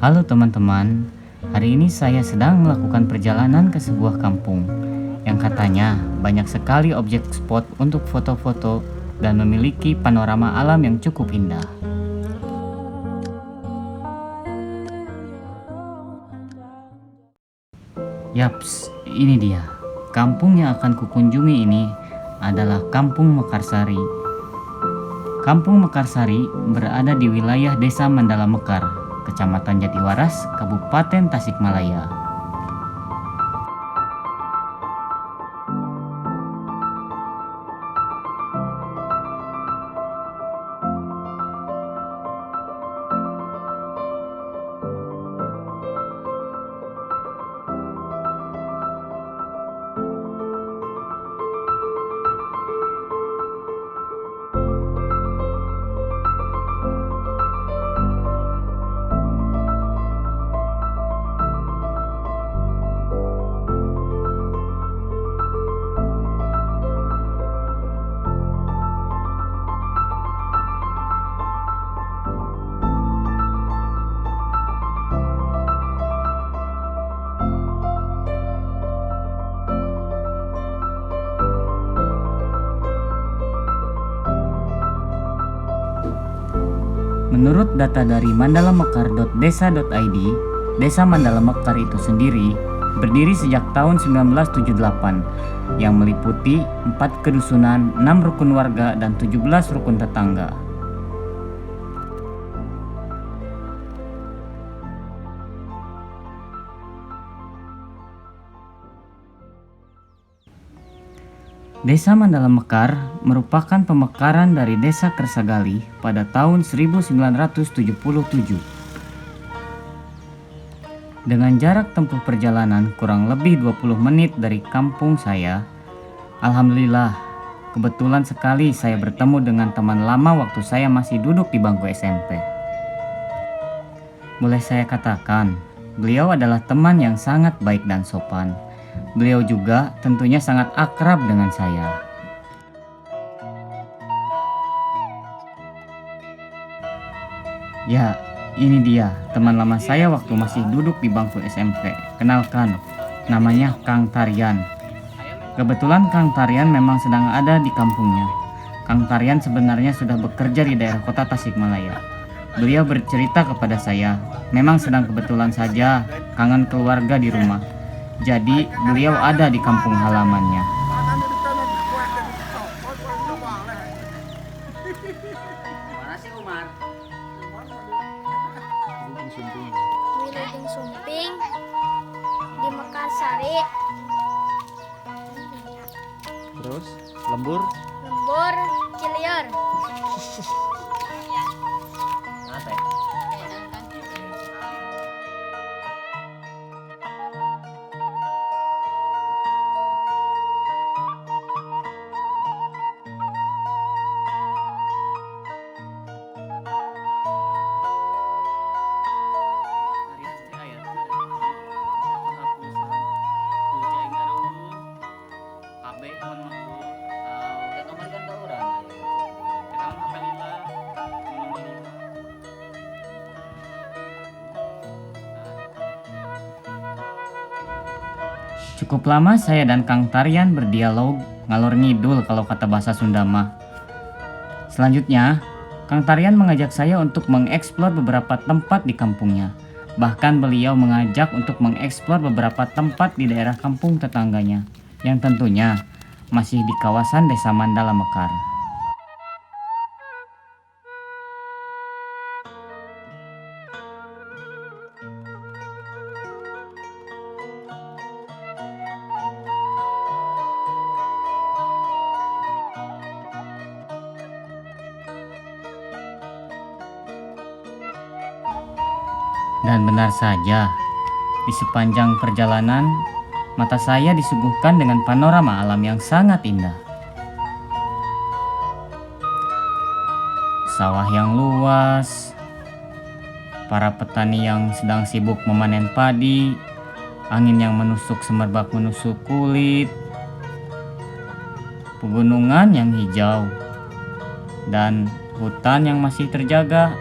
Halo teman-teman, hari ini saya sedang melakukan perjalanan ke sebuah kampung yang katanya banyak sekali objek spot untuk foto-foto dan memiliki panorama alam yang cukup indah. Yaps, ini dia. Kampung yang akan kukunjungi ini adalah Kampung Mekarsari. Kampung Mekarsari berada di wilayah Desa Mandala Mekar, Kecamatan Jatiwaras, Kabupaten Tasikmalaya. Menurut data dari mandalamekar.desa.id, Desa Mandala Mekar itu sendiri berdiri sejak tahun 1978 yang meliputi 4 kedusunan, 6 rukun warga, dan 17 rukun tetangga. Desa Mandala Mekar merupakan pemekaran dari Desa Kersagali pada tahun 1977. Dengan jarak tempuh perjalanan kurang lebih 20 menit dari kampung saya, alhamdulillah, kebetulan sekali saya bertemu dengan teman lama waktu saya masih duduk di bangku SMP. Boleh saya katakan, beliau adalah teman yang sangat baik dan sopan. Beliau juga tentunya sangat akrab dengan saya. Ya, ini dia teman lama saya waktu masih duduk di bangku SMP. Kenalkan, namanya Kang Tarian. Kebetulan Kang Tarian memang sedang ada di kampungnya. Kang Tarian sebenarnya sudah bekerja di daerah kota Tasikmalaya. Beliau bercerita kepada saya, memang sedang kebetulan saja kangen keluarga di rumah. Jadi beliau ada di kampung halamannya. Wilujeng Sumping di Mekarsari. Terus lembur Lembur Cilior. Cukup lama saya dan Kang Tarian berdialog ngalor ngidul kalau kata bahasa Sunda mah. Selanjutnya, Kang Tarian mengajak saya untuk mengeksplor beberapa tempat di kampungnya. Bahkan beliau mengajak untuk mengeksplor beberapa tempat di daerah kampung tetangganya, yang tentunya masih di kawasan Desa Mandala Mekar. Dan benar saja, di sepanjang perjalanan, mata saya disuguhkan dengan panorama alam yang sangat indah. Sawah yang luas, para petani yang sedang sibuk memanen padi, angin yang menusuk semerbak menusuk kulit, pegunungan yang hijau, dan hutan yang masih terjaga.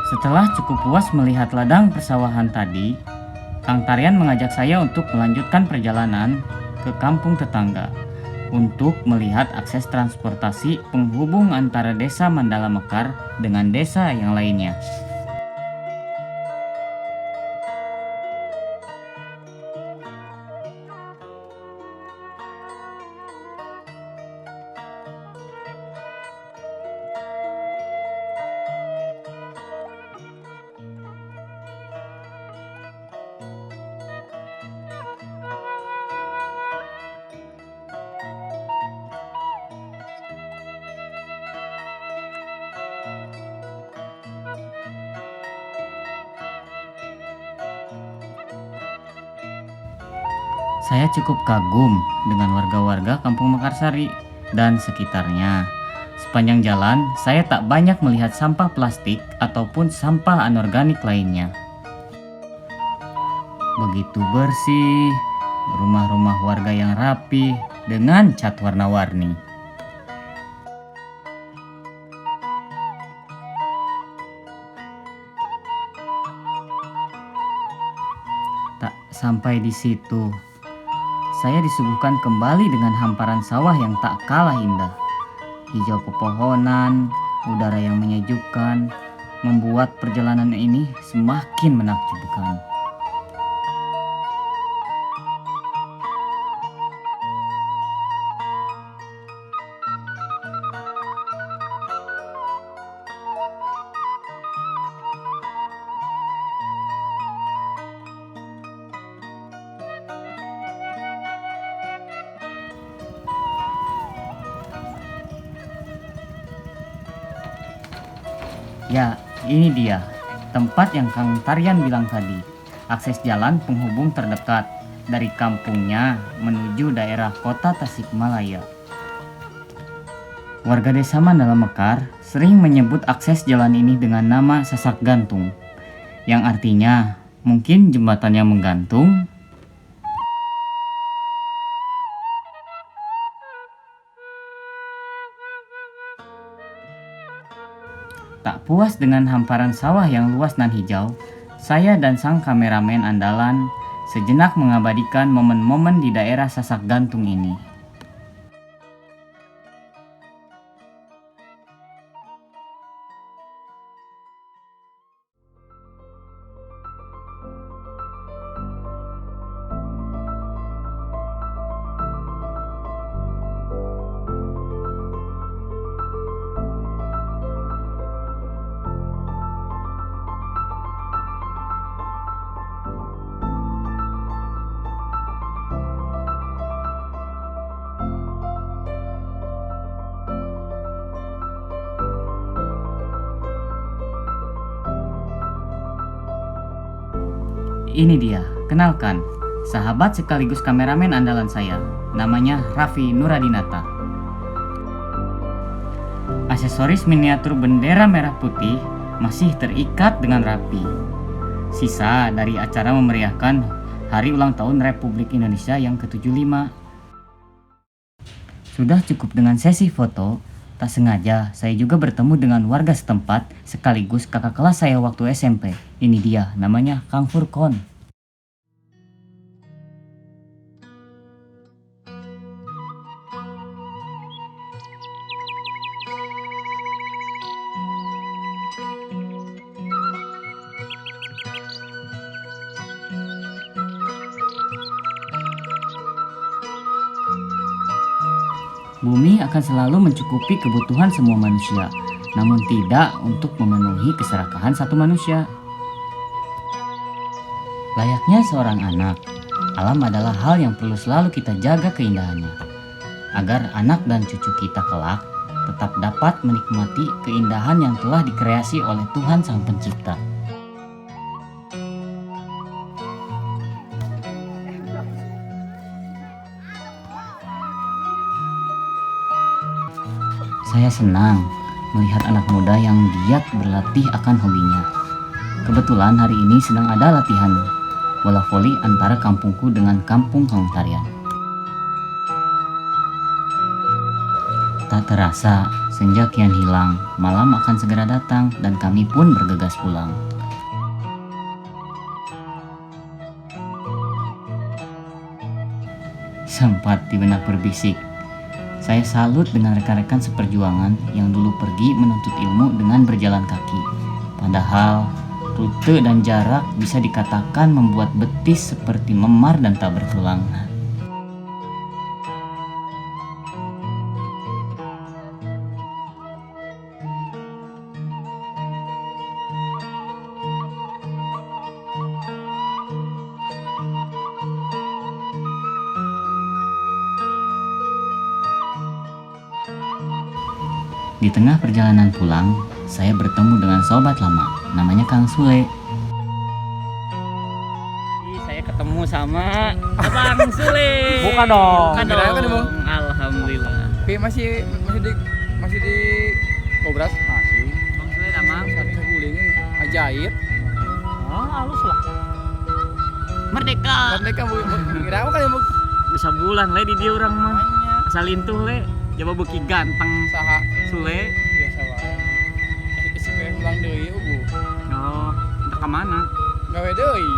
Setelah cukup puas melihat ladang persawahan tadi, Kang Tarian mengajak saya untuk melanjutkan perjalanan ke kampung tetangga untuk melihat akses transportasi penghubung antara desa Mandala Mekar dengan desa yang lainnya. Saya cukup kagum dengan warga-warga Kampung Mekarsari dan sekitarnya. Sepanjang jalan, saya tak banyak melihat sampah plastik ataupun sampah anorganik lainnya. Begitu bersih, rumah-rumah warga yang rapi dengan cat warna-warni. Tak sampai di situ, saya disuguhkan kembali dengan hamparan sawah yang tak kalah indah. Hijau pepohonan, udara yang menyejukkan, membuat perjalanan ini semakin menakjubkan. Ya, ini dia tempat yang Kang Tarian bilang tadi. Akses jalan penghubung terdekat dari kampungnya menuju daerah kota Tasikmalaya. Warga desa Mandala Mekar sering menyebut akses jalan ini dengan nama Sasak Gantung, yang artinya mungkin jembatannya menggantung. Tak puas dengan hamparan sawah yang luas dan hijau, saya dan sang kameramen andalan sejenak mengabadikan momen-momen di daerah Sasak Gantung ini. Ini dia, kenalkan, sahabat sekaligus kameramen andalan saya, namanya Raffi Nuradinata. Aksesoris miniatur bendera merah putih masih terikat dengan rapi. Sisa dari acara memeriahkan Hari Ulang Tahun Republik Indonesia yang ke-75. Sudah cukup dengan sesi foto, tak sengaja saya juga bertemu dengan warga setempat sekaligus kakak kelas saya waktu SMP. Ini dia, namanya Kang Furkon. Bumi akan selalu mencukupi kebutuhan semua manusia, namun tidak untuk memenuhi keserakahan satu manusia. Layaknya seorang anak, alam adalah hal yang perlu selalu kita jaga keindahannya, agar anak dan cucu kita kelak tetap dapat menikmati keindahan yang telah dikreasi oleh Tuhan Sang Pencipta. Saya senang melihat anak muda yang giat berlatih akan hobinya. Kebetulan hari ini sedang ada latihan bola voli antara kampungku dengan kampung Kang Tarian. Tak terasa, senja kian hilang, malam akan segera datang dan kami pun bergegas pulang. Sempat di benak berbisik, saya salut dengan rekan-rekan seperjuangan yang dulu pergi menuntut ilmu dengan berjalan kaki. Padahal, rute dan jarak bisa dikatakan membuat betis seperti memar dan tak bertulang. Di tengah perjalanan pulang, saya bertemu dengan sobat lama, namanya Kang Sule. Saya ketemu sama Abang Sule. Bukan dong. Bukan Kirain kan, dong. Bang. Alhamdulillah. Tapi masih di Kobras masih. Bang Sule damang. Satu gulingnya ajaib. Halus lah. Merdeka. Mereka kira apa kan ya, Bu? Bisa bulan le di dia orang mah. Mainnya Asal lintuh le. Coba beki ganteng saha Sule. biasa wae. Isi ulang deui Bu. Oh, entah kemana? Gawe deui.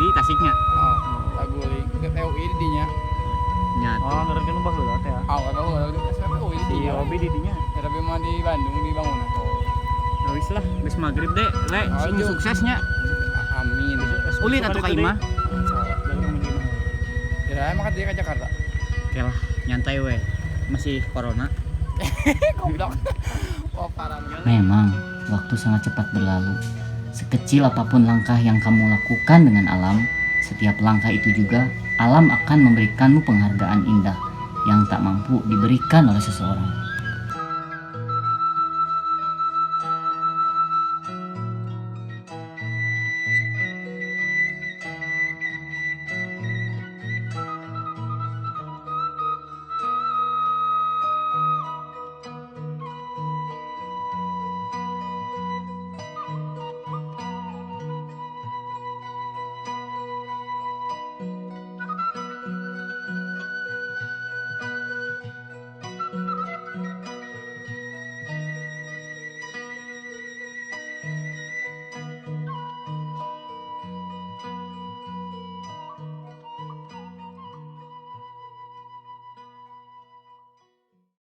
Di Tasiknya. Oh, taguling ke TUI di dinya. Nyata. Oh, ngerti nu baheula teh ya. Awal tahu di TUI di Si dinya. Obi di dinya. Tapi mah di Bandung di bangunan. Ya wis lah, geus magrib deh, le, Oh, sing iya. suksesnya. Amin. Ulit atuh ka imah. Ya, emang dia ke Jakarta. Oke lah, nyantai we. Masih corona. Goblok. Wah, parah. Memang, waktu sangat cepat berlalu. Sekecil apapun langkah yang kamu lakukan dengan alam, setiap langkah itu juga alam akan memberikanmu penghargaan indah yang tak mampu diberikan oleh seseorang.